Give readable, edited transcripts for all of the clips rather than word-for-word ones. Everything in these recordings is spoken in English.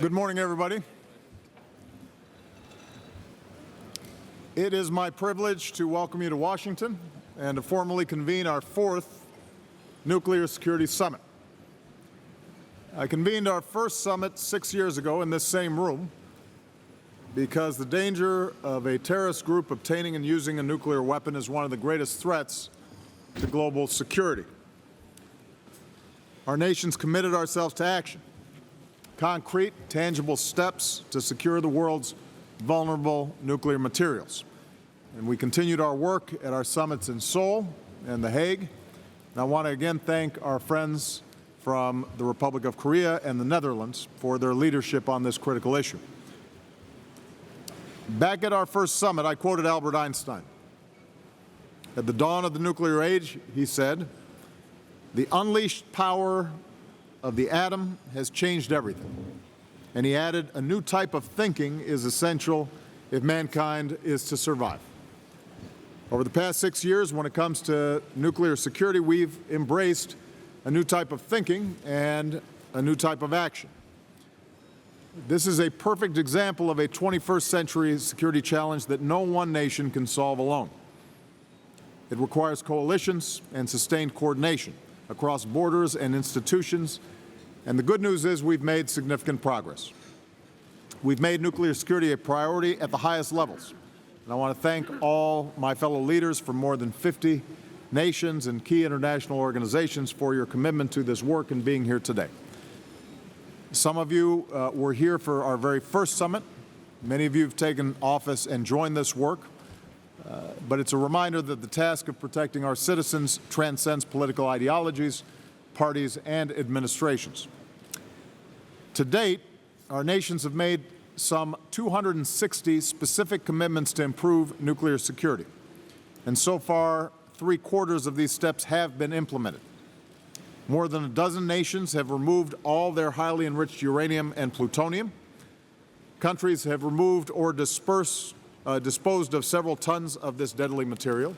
Good morning, everybody. It is my privilege to welcome you to Washington and to formally convene our fourth Nuclear Security Summit. I convened our first summit 6 years ago in this same room because the danger of a terrorist group obtaining and using a nuclear weapon is one of the greatest threats to global security. Our nation's committed ourselves to action, concrete, tangible steps to secure the world's vulnerable nuclear materials. And we continued our work at our summits in Seoul and The Hague. And I want to again thank our friends from the Republic of Korea and the Netherlands for their leadership on this critical issue. Back at our first summit, I quoted Albert Einstein. At the dawn of the nuclear age, he said, "The unleashed power of the atom has changed everything." And he added, "A new type of thinking is essential if mankind is to survive." Over the past 6 years, when it comes to nuclear security, we've embraced a new type of thinking and a new type of action. This is a perfect example of a 21st century security challenge that no one nation can solve alone. It requires coalitions and sustained coordination across borders and institutions, and the good news is we've made significant progress. We've made nuclear security a priority at the highest levels, and I want to thank all my fellow leaders from more than 50 nations and key international organizations for your commitment to this work and being here today. Some of you were here for our very first summit. Many of you have taken office and joined this work. But it's a reminder that the task of protecting our citizens transcends political ideologies, parties, and administrations. To date, our nations have made some 260 specific commitments to improve nuclear security. And so far, 3/4 of these steps have been implemented. More than a dozen nations have removed all their highly enriched uranium and plutonium. Countries have removed or disposed of several tons of this deadly material.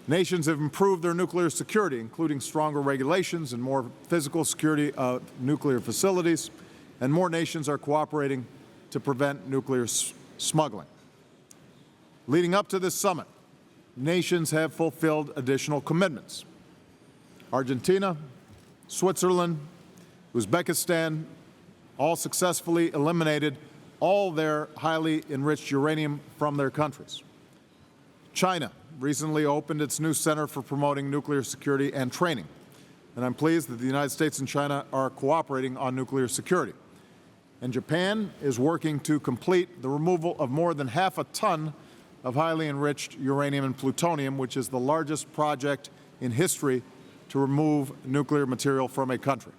Nations have improved their nuclear security, including stronger regulations and more physical security of nuclear facilities, and more nations are cooperating to prevent nuclear smuggling. Leading up to this summit, nations have fulfilled additional commitments. Argentina, Switzerland, Uzbekistan all successfully eliminated all their highly enriched uranium from their countries. China recently opened its new Center for Promoting Nuclear Security and Training, and I'm pleased that the United States and China are cooperating on nuclear security. And Japan is working to complete the removal of more than 1/2 ton of highly enriched uranium and plutonium, which is the largest project in history to remove nuclear material from a country.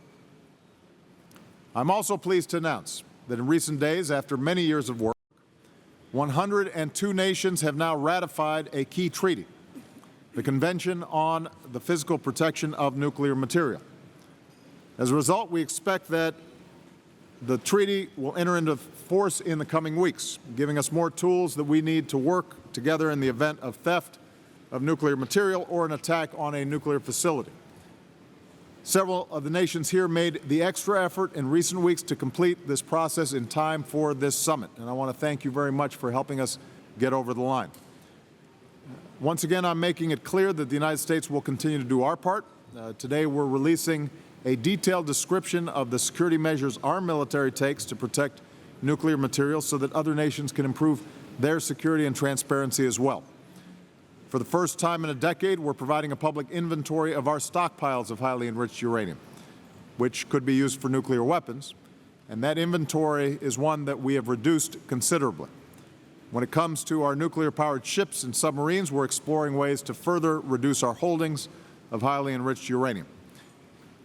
I'm also pleased to announce that in recent days, after many years of work, 102 nations have now ratified a key treaty, the Convention on the Physical Protection of Nuclear Material. As a result, we expect that the treaty will enter into force in the coming weeks, giving us more tools that we need to work together in the event of theft of nuclear material or an attack on a nuclear facility. Several of the nations here made the extra effort in recent weeks to complete this process in time for this summit, and I want to thank you very much for helping us get over the line. Once again, I'm making it clear that the United States will continue to do our part. Today, we're releasing a detailed description of the security measures our military takes to protect nuclear materials so that other nations can improve their security and transparency as well. For the first time in a decade, we're providing a public inventory of our stockpiles of highly enriched uranium, which could be used for nuclear weapons, and that inventory is one that we have reduced considerably. When it comes to our nuclear-powered ships and submarines, we're exploring ways to further reduce our holdings of highly enriched uranium.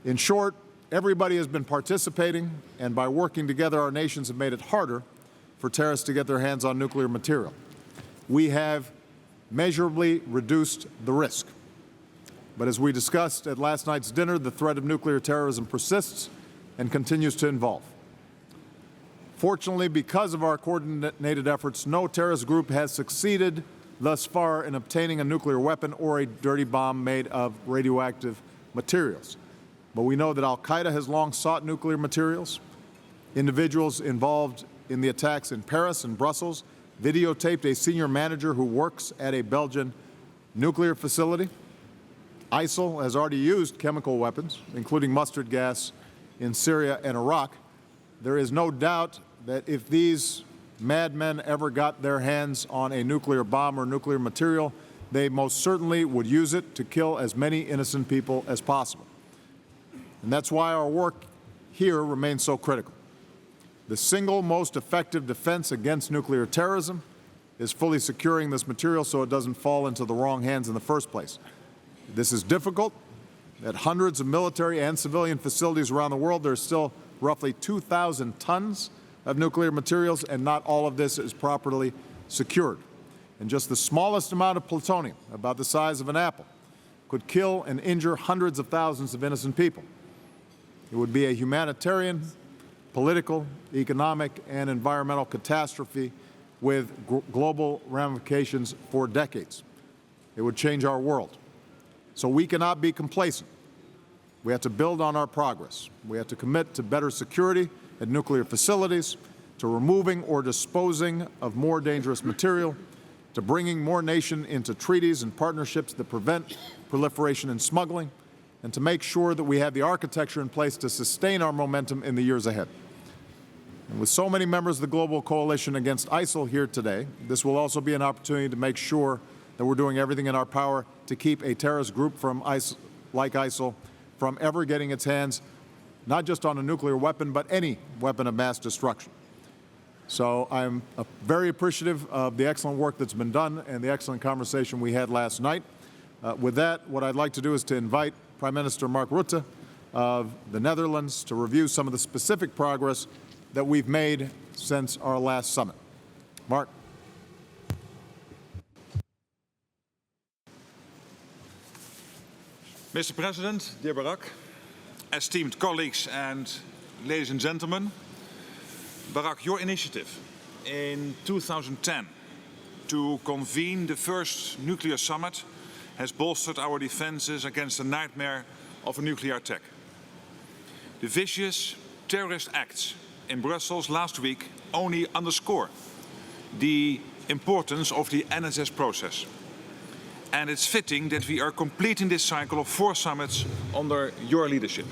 In short, everybody has been participating, and by working together, our nations have made it harder for terrorists to get their hands on nuclear material. We have measurably reduced the risk. But as we discussed at last night's dinner, the threat of nuclear terrorism persists and continues to evolve. Fortunately, because of our coordinated efforts, no terrorist group has succeeded thus far in obtaining a nuclear weapon or a dirty bomb made of radioactive materials. But we know that al-Qaeda has long sought nuclear materials. Individuals involved in the attacks in Paris and Brussels videotaped a senior manager who works at a Belgian nuclear facility. ISIL has already used chemical weapons, including mustard gas, in Syria and Iraq. There is no doubt that if these madmen ever got their hands on a nuclear bomb or nuclear material, they most certainly would use it to kill as many innocent people as possible. And that's why our work here remains so critical. The single most effective defense against nuclear terrorism is fully securing this material so it doesn't fall into the wrong hands in the first place. This is difficult. At hundreds of military and civilian facilities around the world, there's still roughly 2,000 tons of nuclear materials, and not all of this is properly secured. And just the smallest amount of plutonium, about the size of an apple, could kill and injure hundreds of thousands of innocent people. It would be a humanitarian, political, economic, and environmental catastrophe with global ramifications for decades. It would change our world. So we cannot be complacent. We have to build on our progress. We have to commit to better security at nuclear facilities, to removing or disposing of more dangerous material, to bringing more nations into treaties and partnerships that prevent proliferation and smuggling, and to make sure that we have the architecture in place to sustain our momentum in the years ahead. And with so many members of the global coalition against ISIL here today, this will also be an opportunity to make sure that we're doing everything in our power to keep a terrorist group like ISIL from ever getting its hands not just on a nuclear weapon, but any weapon of mass destruction. So I'm very appreciative of the excellent work that's been done and the excellent conversation we had last night. With that, what I'd like to do is to invite Prime Minister Mark Rutte of the Netherlands to review some of the specific progress that we've made since our last summit. Mark. Mr. President, dear Barak, esteemed colleagues and ladies and gentlemen, Barak, your initiative in 2010 to convene the first nuclear summit has bolstered our defenses against the nightmare of a nuclear attack. The vicious terrorist acts in Brussels last week only underscore the importance of the NSS process. And it's fitting that we are completing this cycle of 4 summits under your leadership.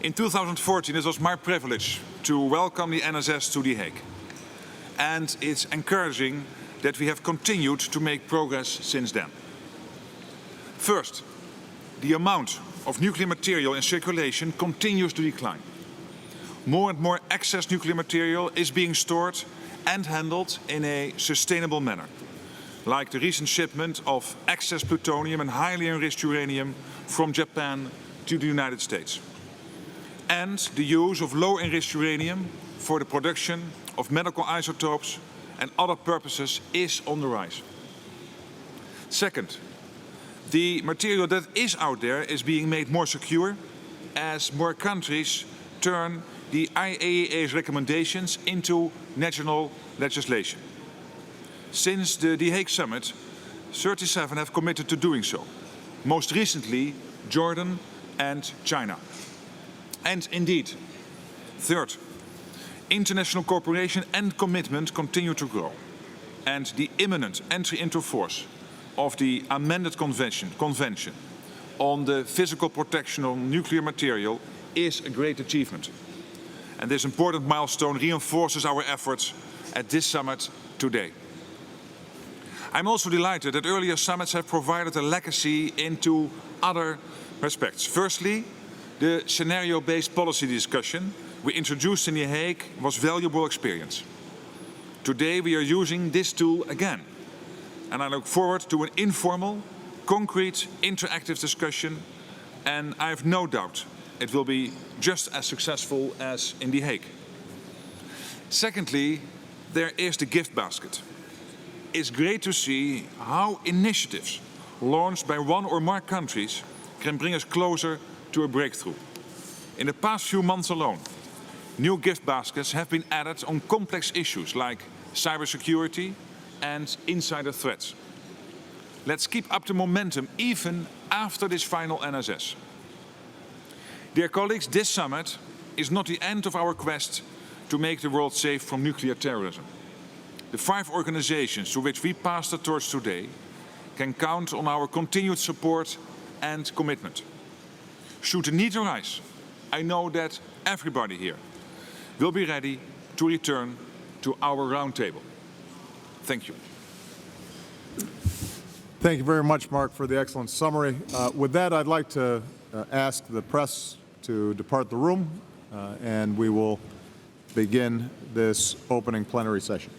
In 2014, it was my privilege to welcome the NSS to The Hague. And it's encouraging that we have continued to make progress since then. First, the amount of nuclear material in circulation continues to decline. More and more excess nuclear material is being stored and handled in a sustainable manner, like the recent shipment of excess plutonium and highly enriched uranium from Japan to the United States. And the use of low-enriched uranium for the production of medical isotopes and other purposes is on the rise. Second, the material that is out there is being made more secure as more countries turn the IAEA's recommendations into national legislation. Since the The Hague Summit, 37 have committed to doing so, most recently Jordan and China. And indeed, third, international cooperation and commitment continue to grow. And the imminent entry into force of the amended convention on the physical protection of nuclear material is a great achievement. And this important milestone reinforces our efforts at this summit today. I'm also delighted that earlier summits have provided a legacy into other respects. Firstly, the scenario-based policy discussion we introduced in The Hague was valuable experience. Today we are using this tool again, and I look forward to an informal, concrete, interactive discussion, and I have no doubt it will be just as successful as in The Hague. Secondly, there is the gift basket. It's great to see how initiatives launched by one or more countries can bring us closer to a breakthrough. In the past few months alone, new gift baskets have been added on complex issues like cybersecurity and insider threats. Let's keep up the momentum even after this final NSS. Dear colleagues, this summit is not the end of our quest to make the world safe from nuclear terrorism. The 5 organizations to which we pass the torch today can count on our continued support and commitment. Should the need arise, I know that everybody here will be ready to return to our roundtable. Thank you. Thank you very much, Mark, for the excellent summary. With that, I'd like to ask the press to depart the room, and we will begin this opening plenary session.